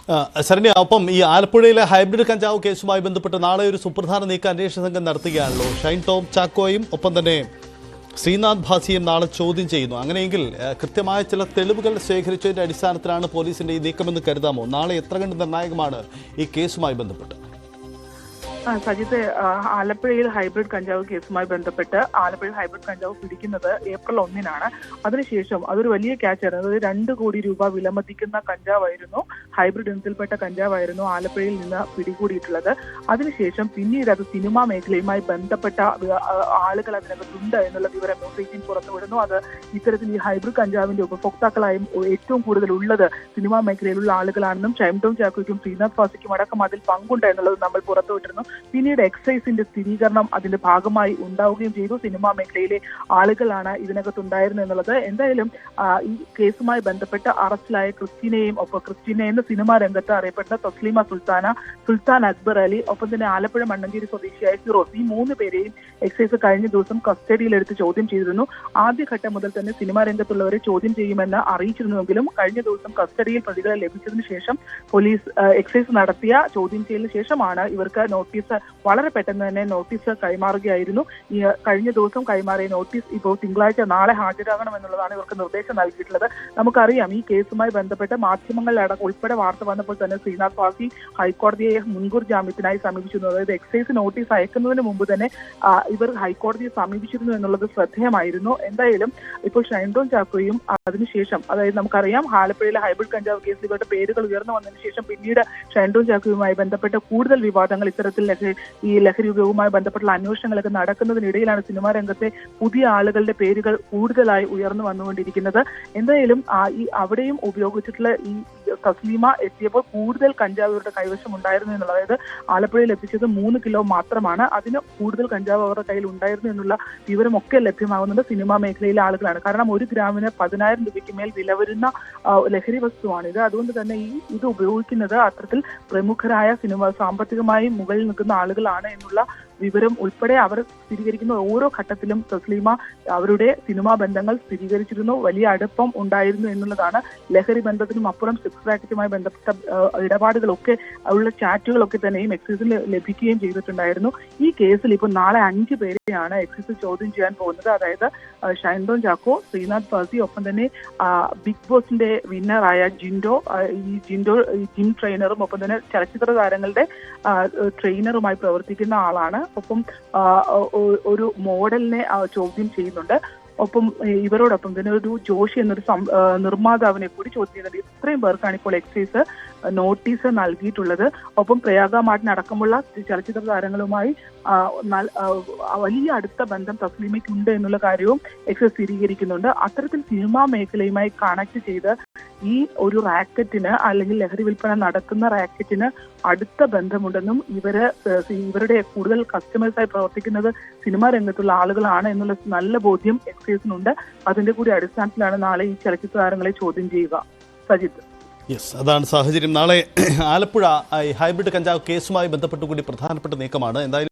ശരണ്യ, ഒപ്പം ഈ ആലപ്പുഴയിലെ ഹൈബ്രിഡ് കഞ്ചാവ് കേസുമായി ബന്ധപ്പെട്ട് നാളെ ഒരു സുപ്രധാന നീക്കം അന്വേഷണ സംഘം നടത്തുകയാണല്ലോ. ഷൈൻ ടോം ചാക്കോയും ഒപ്പം തന്നെ ശ്രീനാഥ് ഭാസിയും നാളെ ചോദ്യം ചെയ്യുന്നു. അങ്ങനെയെങ്കിൽ കൃത്യമായ ചില തെളിവുകൾ ശേഖരിച്ചതിന്റെ അടിസ്ഥാനത്തിലാണ് പോലീസിന്റെ ഈ നീക്കമെന്ന് കരുതാമോ? നാളെ എത്ര കണ്ട് നിർണായകമാണ് ഈ കേസുമായി ബന്ധപ്പെട്ട്? സജിത്ത്, ആലപ്പുഴയിൽ ഹൈബ്രിഡ് കഞ്ചാവ് കേസുമായി ബന്ധപ്പെട്ട് ആലപ്പുഴയിൽ ഹൈബ്രിഡ് കഞ്ചാവ് പിടിക്കുന്നത് ഏപ്രിൽ 1-നാണ്. അതിനുശേഷം അതൊരു വലിയ ക്യാച്ചായിരുന്നു. അതായത് 2 കോടി രൂപ വിലമതിക്കുന്ന കഞ്ചാവായിരുന്നു, ഹൈബ്രിഡ് ഇനത്തിൽപ്പെട്ട കഞ്ചാവായിരുന്നു ആലപ്പുഴയിൽ നിന്ന് പിടികൂടിയിട്ടുള്ളത്. അതിനുശേഷം പിന്നീട് അത് സിനിമാ മേഖലയുമായി ബന്ധപ്പെട്ട ആളുകൾ അതിനകത്തുണ്ട് എന്നുള്ള വിവരം ന്യൂസ് 18 പുറത്തുവിടുന്നു. അത് ഇത്തരത്തിൽ ഈ ഹൈബ്രിഡ് കഞ്ചാവിന്റെ ഉപഭോക്താക്കളായും ഏറ്റവും കൂടുതൽ ഉള്ളത് സിനിമാ മേഖലയിലുള്ള ആളുകളാണെന്നും ഷൈൻ ടോം ചാക്കോയ്ക്കും ശ്രീനാഥ് ഭാസിക്കും അടക്കം അതിൽ പങ്കുണ്ട് എന്നുള്ളത് നമ്മൾ പുറത്തുവിട്ടിരുന്നു. പിന്നീട് എക്സൈസിന്റെ സ്ഥിരീകരണം അതിന്റെ ഭാഗമായി ഉണ്ടാവുകയും ചെയ്തു. സിനിമാ മേഖലയിലെ ആളുകളാണ് ഇതിനകത്തുണ്ടായിരുന്നത് എന്നുള്ളത്. എന്തായാലും ഈ കേസുമായി ബന്ധപ്പെട്ട് അറസ്റ്റിലായ ക്രിസ്റ്റീന എന്ന സിനിമാ രംഗത്ത് അറിയപ്പെടുന്ന തസ്ലീമ സുൽത്താൻ അക്ബർ അലി, ഒപ്പം തന്നെ ആലപ്പുഴ മണ്ണഞ്ചേരി സ്വദേശിയായ ഫിറോസ്, ഈ 3 പേരെയും എക്സൈസ് കഴിഞ്ഞ ദിവസം കസ്റ്റഡിയിലെടുത്ത് ചോദ്യം ചെയ്തിരുന്നു. ആദ്യഘട്ടം മുതൽ തന്നെ സിനിമാ രംഗത്തുള്ളവരെ ചോദ്യം ചെയ്യുമെന്ന് അറിയിച്ചിരുന്നുവെങ്കിലും കഴിഞ്ഞ ദിവസം കസ്റ്റഡിയിൽ പ്രതികളെ ലഭിച്ചതിനു ശേഷം പോലീസ് എക്സൈസ് നടത്തിയ ചോദ്യം ചെയ്യലിന് ശേഷമാണ് ഇവർക്ക് നോട്ടീസ് വളരെ പെട്ടെന്ന് തന്നെ നോട്ടീസ് കൈമാറുകയായിരുന്നു. ഈ കഴിഞ്ഞ ദിവസം കൈമാറിയ നോട്ടീസ് ഇപ്പോൾ തിങ്കളാഴ്ച നാളെ ഹാജരാകണമെന്നുള്ളതാണ് ഇവർക്ക് നിർദ്ദേശം നൽകിയിട്ടുള്ളത്. നമുക്കറിയാം, ഈ കേസുമായി ബന്ധപ്പെട്ട് മാധ്യമങ്ങളിലടക്കം ഉൾപ്പെടെ വാർത്ത വന്നപ്പോൾ തന്നെ ശ്രീനാഥ് ഭാസി ഹൈക്കോടതിയെ മുൻകൂർ ജാമ്യത്തിനായി സമീപിച്ചിരുന്നു. അതായത് എക്സൈസ് നോട്ടീസ് അയക്കുന്നതിന് മുമ്പ് തന്നെ ഇവർ ഹൈക്കോടതിയെ സമീപിച്ചിരുന്നു എന്നുള്ളത് ശ്രദ്ധേയമായിരുന്നു. എന്തായാലും ഇപ്പോൾ ഷൈൻ ടോം ചാക്കോയും അതിനുശേഷം, അതായത് നമുക്കറിയാം ആലപ്പുഴയിലെ ഹൈബ്രിഡ് കഞ്ചാവ് കേസിൽ ഇവരുടെ പേരുകൾ ഉയർന്നു വന്നതിന് ശേഷം പിന്നീട് ഷൈൻ ടോം ചാക്കോയുമായി ബന്ധപ്പെട്ട കൂടുതൽ വിവാദങ്ങൾ ഇത്തരത്തിൽ ഈ ലഹരി ഉപയോഗവുമായി ബന്ധപ്പെട്ടുള്ള അന്വേഷണങ്ങളൊക്കെ നടക്കുന്നതിനിടയിലാണ് സിനിമാ രംഗത്തെ പുതിയ ആളുകളുടെ പേരുകൾ കൂടുതലായി ഉയർന്നു വന്നുകൊണ്ടിരിക്കുന്നത്. എന്തായാലും അവിടെയും ഉപയോഗിച്ചിട്ടുള്ള ഈ തസ്ലീമ എത്തിയപ്പോൾ കൂടുതൽ കഞ്ചാവ് ഇവരുടെ കൈവശം ഉണ്ടായിരുന്നു എന്നുള്ളത്, അതായത് ആലപ്പുഴയിൽ എത്തിച്ചത് 3 കിലോ മാത്രമാണ്, അതിന് കൂടുതൽ കഞ്ചാവ് അവരുടെ കയ്യിൽ ഉണ്ടായിരുന്നു എന്നുള്ള വിവരമൊക്കെ ലഭ്യമാകുന്നത് സിനിമാ മേഖലയിലെ ആളുകളാണ്. കാരണം 1 ഗ്രാമിന് 10,000 രൂപയ്ക്ക് മേൽ വില വരുന്ന ലഹരി വസ്തുവാണിത്. അതുകൊണ്ട് തന്നെ ഇത് ഉപയോഗിക്കുന്നത് അത്തരത്തിൽ പ്രമുഖരായ സാമ്പത്തികമായി മുകളിൽ നിൽക്കുന്ന ആളുകളാണ് എന്നുള്ള വിവരം ഉൾപ്പെടെ അവർ സ്ഥിരീകരിക്കുന്ന ഓരോ ഘട്ടത്തിലും തസ്ലീമ അവരുടെ സിനിമാ ബന്ധങ്ങൾ സ്ഥിരീകരിച്ചിരുന്നു. വലിയ അടുപ്പം ഉണ്ടായിരുന്നു എന്നുള്ളതാണ്. ലഹരി ബന്ധത്തിനും അപ്പുറം സെക്സ് റാക്കറ്റുമായി ബന്ധപ്പെട്ട ഇടപാടുകളൊക്കെ ഉള്ള ചാറ്റുകളൊക്കെ തന്നെയും എക്സൈസിൽ ലഭിക്കുകയും ചെയ്തിട്ടുണ്ടായിരുന്നു. ഈ കേസിൽ ഇപ്പോൾ നാളെ 5 പേരെയാണ് എക്സൈസ് ചോദ്യം ചെയ്യാൻ പോകുന്നത്. അതായത് ഷൈൻ ടോം ചാക്കോ, ശ്രീനാഥ് ഭാസി, ഒപ്പം തന്നെ ബിഗ് ബോസിന്റെ വിന്നറായ ജിം ട്രെയിനറും, ഒപ്പം തന്നെ ചലച്ചിത്ര താരങ്ങളുടെ ട്രെയിനറുമായി പ്രവർത്തിക്കുന്ന ആളാണ്. ഒപ്പം ഒരു മോഡലിനെ ചോദ്യം ചെയ്യുന്നുണ്ട്. ഒപ്പം ഇവരോടൊപ്പം തന്നെ ഒരു ജോഷി എന്നൊരു നിർമ്മാതാവിനെ കൂടി ചോദ്യം ചെയ്യുന്നുണ്ട്. ഇത്രയും പേർക്കാണ് ഇപ്പോൾ എക്സൈസ് നോട്ടീസ് നൽകിയിട്ടുള്ളത്. ഒപ്പം പ്രയാഗ മാർട്ടിൻ അടക്കമുള്ള ചലച്ചിത്ര താരങ്ങളുമായി വലിയ അടുത്ത ബന്ധം തസ്ലീമയ്ക്കുണ്ട് എന്നുള്ള കാര്യവും എക്സൈസ് സ്ഥിരീകരിക്കുന്നുണ്ട്. അത്തരത്തിൽ സിനിമാ മേഖലയുമായി കണക്ട് ചെയ്ത് ഈ ഒരു റാക്കറ്റിന്, അല്ലെങ്കിൽ ലഹരി വിൽപ്പന നടക്കുന്ന റാക്കറ്റിന് അടുത്ത ബന്ധമുണ്ടെന്നും ഇവരുടെ കൂടുതൽ കസ്റ്റമേഴ്സായി പ്രവർത്തിക്കുന്നത് സിനിമാ രംഗത്തുള്ള ആളുകളാണ് എന്നുള്ള നല്ല ബോധ്യം എക്സൈസിനുണ്ട്. അതിന്റെ കൂടി അടിസ്ഥാനത്തിലാണ് നാളെ ഈ ചലച്ചിത്ര താരങ്ങളെ ചോദ്യം ചെയ്യുക. സജിത്ത്, അതാണ് സാഹചര്യം. നാളെ ആലപ്പുഴ ഹൈബ്രിഡ് കഞ്ചാവ് കേസുമായി ബന്ധപ്പെട്ടുകൂടി പ്രധാനപ്പെട്ട നീക്കമാണ്. എന്തായാലും